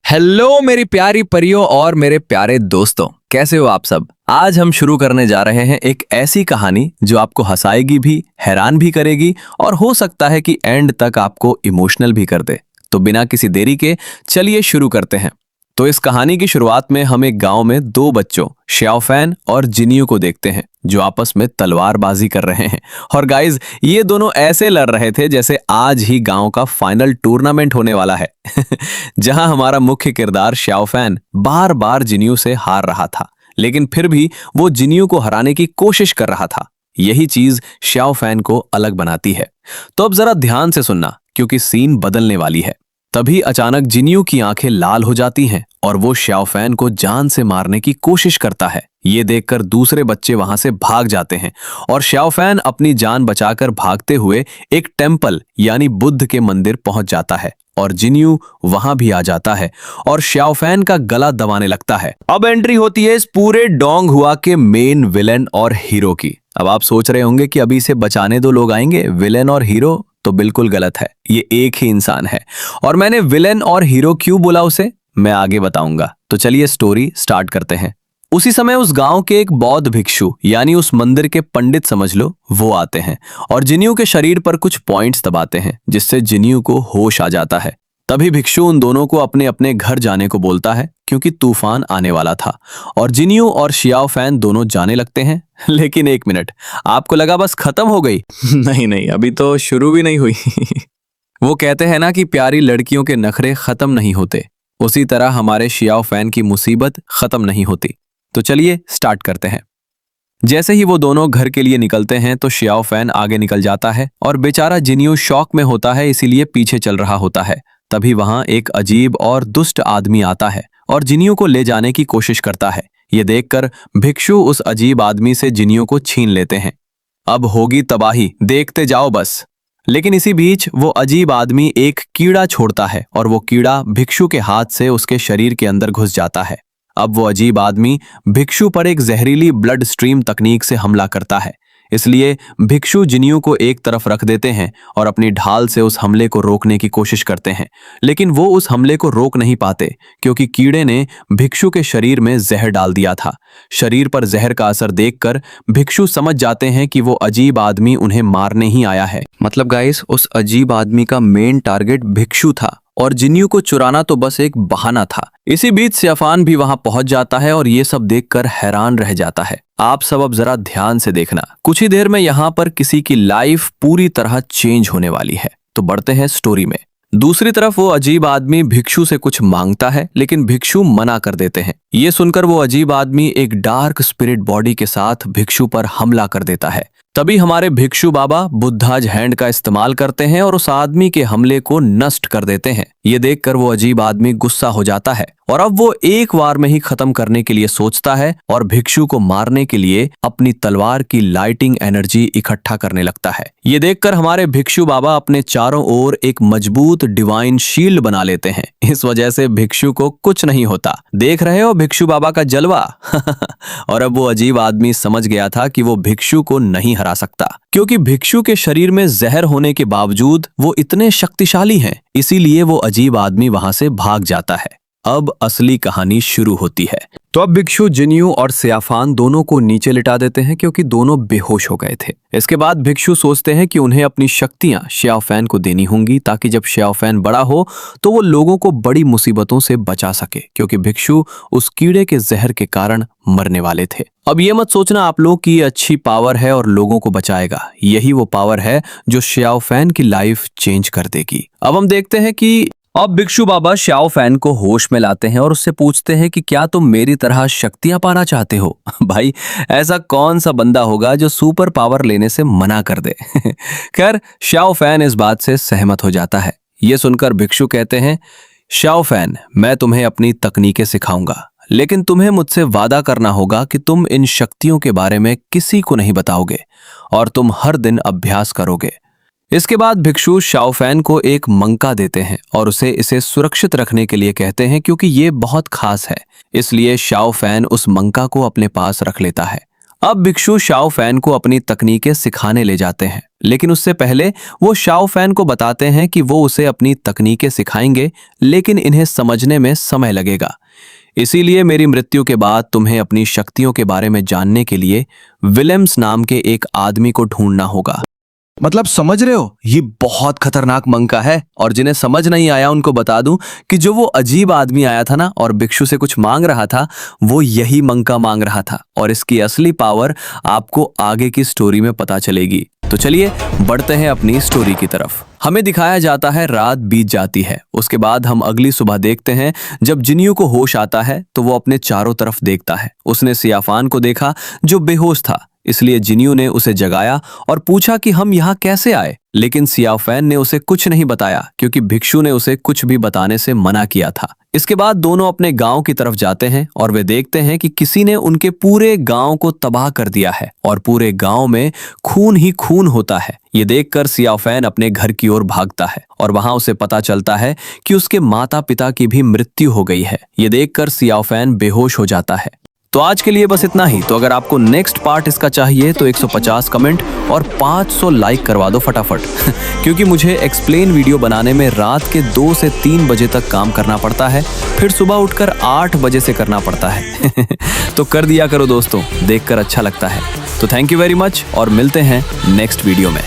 Hello मेरी प्यारी परियों और मेरे प्यारे दोस्तों, कैसे हो आप सब। आज हम शुरू करने जा रहे हैं एक ऐसी कहानी जो आपको हंसाएगी भी, हैरान भी करेगी और हो सकता है कि एंड तक आपको इमोशनल भी कर दे। तो बिना किसी देरी के चलिए शुरू करते हैं। तो इस कहानी की शुरुआत में हम एक गांव में दो बच्चों श्याओफैन और जिनियो को देखते हैं जो आपस में तलवारबाजी कर रहे हैं। और गाइज, ये दोनों ऐसे लड़ रहे थे जैसे आज ही गांव का फाइनल टूर्नामेंट होने वाला है जहां हमारा मुख्य किरदार श्याओफैन बार बार जिनियो से हार रहा था, लेकिन फिर भी वो जिनियो को हराने की कोशिश कर रहा था। यही चीज श्याओफैन को अलग बनाती है। तो अब जरा ध्यान से सुनना, क्योंकि सीन बदलने वाली है। तभी अचानक जिनियो की आंखें लाल हो जाती हैं और वो श्याओफैन को जान से मारने की कोशिश करता है। ये देखकर दूसरे बच्चे वहां से भाग जाते हैं और श्याओफैन अपनी जान बचाकर भागते हुए एक टेम्पल यानी बुद्ध के मंदिर पहुंच जाता है और जिनियो वहां भी आ जाता है और श्याओफैन का गला दबाने लगता है। अब एंट्री होती है इस पूरे डोंग हुआ के मेन विलेन और हीरो की। अब आप सोच रहे होंगे कि अभी इसे बचाने दो लोग आएंगे, विलेन और हीरो, तो बिल्कुल गलत है। ये एक ही इंसान है। और मैंने विलेन और हीरो क्यों बोला उसे, मैं आगे बताऊंगा। तो चलिए स्टोरी स्टार्ट करते हैं। उसी समय उस गांव के एक बौद्ध भिक्षु यानी उस मंदिर के पंडित समझ लो, वो आते हैं और जिनियो के शरीर पर कुछ पॉइंट्स दबाते हैं जिससे जिनियो को होश आ जाता है। तभी भिक्षु उन दोनों को अपने अपने घर जाने को बोलता है क्योंकि तूफान आने वाला था और जिनियो और श्याओफैन दोनों जाने लगते हैं। लेकिन एक मिनट, आपको लगा बस खत्म हो गई? नहीं नहीं, अभी तो शुरू भी नहीं हुई वो कहते हैं ना कि प्यारी लड़कियों के नखरे खत्म नहीं होते, उसी तरह हमारे श्याओफैन की मुसीबत खत्म नहीं होती। तो चलिए स्टार्ट करते हैं। जैसे ही वो दोनों घर के लिए निकलते हैं तो श्याओफैन आगे निकल जाता है और बेचारा जिनियो शॉक में होता है, इसीलिए पीछे चल रहा होता है। तभी वहां एक अजीब और दुष्ट आदमी आता है और जिनियो को ले जाने की कोशिश करता है। ये देखकर भिक्षु उस अजीब आदमी से जिनियो को छीन लेते हैं। अब होगी तबाही, देखते जाओ बस। लेकिन इसी बीच वो अजीब आदमी एक कीड़ा छोड़ता है और वो कीड़ा भिक्षु के हाथ से उसके शरीर के अंदर घुस जाता है। अब वो अजीब आदमी भिक्षु पर एक जहरीली ब्लड स्ट्रीम तकनीक से हमला करता है, इसलिए भिक्षु जिनियो को एक तरफ रख देते हैं और अपनी ढाल से उस हमले को रोकने की कोशिश करते हैं। लेकिन वो उस हमले को रोक नहीं पाते क्योंकि कीड़े ने भिक्षु के शरीर में जहर डाल दिया था। शरीर पर जहर का असर देखकर भिक्षु समझ जाते हैं कि वो अजीब आदमी उन्हें मारने ही आया है। मतलब गाइस, उस अजीब आदमी का मेन टारगेट भिक्षु था और जिनियो को चुराना तो बस एक बहाना था। इसी बीच श्याओफैन भी वहां पहुंच जाता है और ये सब देखकर हैरान रह जाता है। आप सब अब जरा ध्यान से देखना, कुछ ही देर में यहाँ पर किसी की लाइफ पूरी तरह चेंज होने वाली है। तो बढ़ते हैं स्टोरी में। दूसरी तरफ वो अजीब आदमी भिक्षु से कुछ मांगता है, लेकिन भिक्षु मना कर देते हैं। ये सुनकर वो अजीब आदमी एक डार्क स्पिरिट बॉडी के साथ भिक्षु पर हमला कर देता है। तभी हमारे भिक्षु बाबा बुद्धाज हैंड का इस्तेमाल करते हैं और उस आदमी के हमले को नष्ट कर देते हैं। ये देखकर वो अजीब आदमी गुस्सा हो जाता है और अब वो एक बार में ही खत्म करने के लिए सोचता है और भिक्षु को मारने के लिए अपनी तलवार की लाइटिंग एनर्जी इकट्ठा करने लगता है। ये देखकर हमारे भिक्षु बाबा अपने चारों ओर एक मजबूत डिवाइन शील्ड बना लेते हैं। इस वजह से भिक्षु को कुछ नहीं होता। देख रहे हो भिक्षु बाबा का जलवा और अब वो अजीब आदमी समझ गया था कि वो भिक्षु को नहीं हरा सकता, क्योंकि भिक्षु के शरीर में जहर होने के बावजूद वो इतने शक्तिशाली हैं। इसीलिए वो अजीब आदमी वहां से भाग जाता है। अब असली कहानी शुरू होती है। तो अब भिक्षु जिनियो और श्याओफैन दोनों को नीचे लिटा देते हैं क्योंकि दोनों बेहोश हो गए थे। इसके बाद भिक्षु सोचते हैं कि उन्हें अपनी शक्तियां श्याओफैन को देनी होंगी ताकि जब श्याओफैन बड़ा हो तो वो लोगों को बड़ी मुसीबतों से बचा सके, क्योंकि भिक्षु उस कीड़े के जहर के कारण मरने वाले थे। अब ये मत सोचना आप लोग कि ये अच्छी पावर है और लोगों को बचाएगा। यही वो पावर है जो श्याओफैन की लाइफ चेंज कर देगी। अब हम देखते हैं कि अब भिक्षु बाबा श्याओफैन को होश में लाते हैं और उससे पूछते हैं कि क्या तुम मेरी तरह शक्तियां पाना चाहते हो? भाई, ऐसा कौन सा बंदा होगा जो सुपर पावर लेने से मना कर दे? खैर, श्याओफैन इस बात से सहमत हो जाता है। ये सुनकर भिक्षु कहते हैं, श्याओफैन, मैं तुम्हें अपनी तकनीकें सिखाऊंगा, लेकिन तुम्हें मुझसे वादा करना होगा कि तुम इन शक्तियों के बारे में किसी को नहीं बताओगे और तुम हर दिन अभ्यास करोगे। इसके बाद भिक्षु श्याओफैन को एक मंका देते हैं और उसे इसे सुरक्षित रखने के लिए कहते हैं क्योंकि ये बहुत खास है। इसलिए श्याओफैन उस मंका को अपने पास रख लेता है। अब भिक्षु शाओ फैन को अपनी तकनीकें सिखाने ले जाते हैं, लेकिन उससे पहले वो शाओ फैन को बताते हैं कि वो उसे अपनी तकनीकें सिखाएंगे, लेकिन इन्हें समझने में समय लगेगा। इसीलिए मेरी मृत्यु के बाद तुम्हें अपनी शक्तियों के बारे में जानने के लिए विलियम्स नाम के एक आदमी को ढूंढना होगा। मतलब समझ रहे हो, ये बहुत खतरनाक मंका है। और जिन्हें समझ नहीं आया उनको बता दूं कि जो वो अजीब आदमी आया था ना और भिक्षु से कुछ मांग रहा था, वो यही मंका मांग रहा था। और इसकी असली पावर आपको आगे की स्टोरी में पता चलेगी। तो चलिए बढ़ते हैं अपनी स्टोरी की तरफ। हमें दिखाया जाता है रात बीत जाती है। उसके बाद हम अगली सुबह देखते हैं। जब जिन्यू को होश आता है तो वो अपने चारों तरफ देखता है। उसने सियाफान को देखा जो बेहोश था, इसलिए जिन्यू ने उसे जगाया और पूछा कि हम यहाँ कैसे आए। लेकिन सियाफैन ने उसे कुछ नहीं बताया क्योंकि भिक्षु ने उसे कुछ भी बताने से मना किया था। इसके बाद दोनों अपने गांव की तरफ जाते हैं और वे देखते हैं कि किसी ने उनके पूरे गांव को तबाह कर दिया है और पूरे गांव में खून ही खून होता है। ये देखकर सियाफैन अपने घर की ओर भागता है और वहां उसे पता चलता है कि उसके माता पिता की भी मृत्यु हो गई है। ये देखकर सियाफैन बेहोश हो जाता है। तो आज के लिए बस इतना ही। तो अगर आपको नेक्स्ट पार्ट इसका चाहिए तो 150 कमेंट और 500 लाइक करवा दो फटाफट क्योंकि मुझे एक्सप्लेन वीडियो बनाने में रात के 2 से 3 बजे तक काम करना पड़ता है, फिर सुबह उठकर 8 बजे से करना पड़ता है तो कर दिया करो दोस्तों, देखकर अच्छा लगता है। तो थैंक यू वेरी मच और मिलते हैं नेक्स्ट वीडियो में।